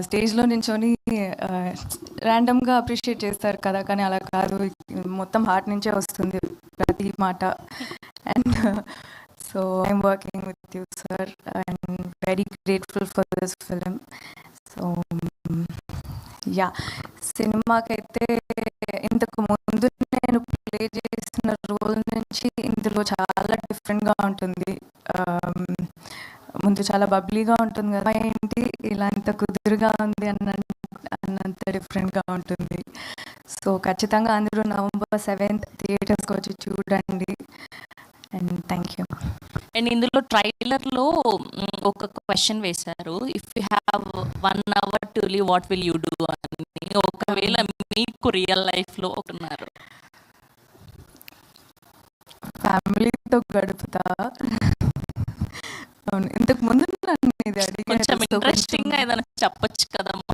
స్టేజ్లో నించొని ర్యాండమ్గా అప్రిషియేట్ చేస్తారు కదా, కానీ అలా కాదు, మొత్తం హార్ట్ నుంచే వస్తుంది ప్రతి మాట. And so I'm working with you sir, I'm very grateful for this film. So ya, సినిమాకైతే ఇంతకు ముందు నేను ప్లే చేసిన రోల్ నుంచి ఇందులో చాలా డిఫరెంట్గా ఉంటుంది. ముందు చాలా బబ్లీగా ఉంటుంది కదా, ఏంటి ఇలా ఇంత కుదురుగా ఉంది అన్నంత డిఫరెంట్గా ఉంటుంది. సో ఖచ్చితంగా అందరూ November 7th థియేటర్స్కి వచ్చి చూడండి. And thank you. అండ్ ఇందులో ట్రైలర్లో ఒక క్వశ్చన్ వేశారు, if you have 1 hour to live what will you do అని. ఒకవేళ మీకు రియల్ లైఫ్లో ఒకన్నారు, ఫ్యామిలీతో గడుపుతా. అవును, ఇంతకు ముందు నన్ను ఇది కొంచెం అడిగారు. ఇంట్రెస్టింగ్గా ఏదైనా చెప్పొచ్చు కదా.